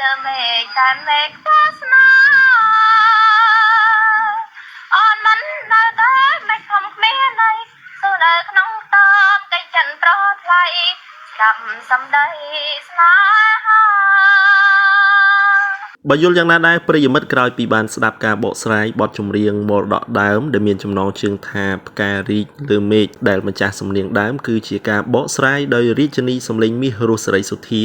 លើមេឃតែមេឃវាសនាអនមិននៅតែមិនខំគ្មានណៃសូនៅក្នុងតមកៃចិនប្រថ្លៃស្ដាប់សំដីស្នេហា បើយល់យ៉ាងណាដែរប្រិយមិត្តក្រោយពីបានស្ដាប់ការបកស្រាយបទចម្រៀងមរតកដើមដែលមានចំណងជើងថាផ្ការីកលើមេឃដែលម្ចាស់សំនៀងដើមគឺជាការបកស្រាយដោយរាជិនីសំឡេងមាសរស់សេរីសុទ្ធា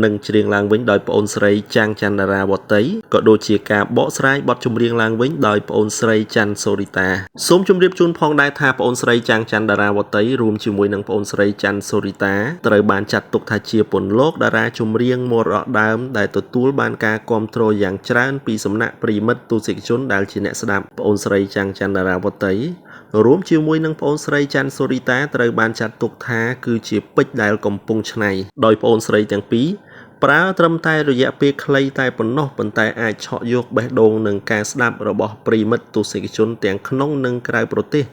និងច្រៀងឡើងវិញដោយប្អូនស្រីចាំងច័ន្ទរាវតីក៏ដូចជាការបកស្រាយបទចម្រៀងឡើងវិញដោយប្អូនស្រីច័ន្ទសូរិតាសូមជម្រាបជូនផងដែរថាប្អូនស្រីចាំងច័ន្ទរាវតីរួមជាមួយនឹងប្អូនស្រីច័ន្ទសូរិតាត្រូវបានចាត់ទុកថាជាពន្លកតារាចម្រៀងមរតកដើមដែលទទួលបានការគាំទ្រយ៉ាងច្រើនពីសំណាក់ប្រិយមិត្តទស្សនិកជនដែលជាអ្នកស្ដាប់ប្អូនស្រីចាំងច័ន្ទរាវតីរួមជាមួយនឹងប្អូនស្រីច័ន្ទសូរិតាត្រូវបានចាត់ទុកថាគឺជាពេជ្រដែលកំពុងច្នៃដោយប្អូនស្រីទាំងពីរប្រើត្រឹមតែរយៈពេលខ្លីតែប៉ុណ្ណោះប៉ុន្តែអាចឆក់យកបេះដូងនឹងការស្ដាប់របស់ប្រិយមិត្តទស្សនិកជនទាំងក្នុងនិងក្រៅប្រទេស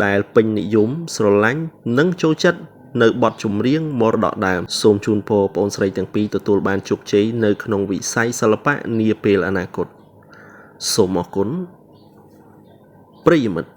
ដែលពេញនិយមស្រឡាញ់និងចូលចិត្តនៅបទចម្រៀងមរតកដើមសូមជូនពរប្អូនស្រីទាំងពីរទទួលបានជោគជ័យនៅក្នុងវិស័យសិល្បៈនាពេលអនាគតសូមអរគុណប្រិយមិត្ត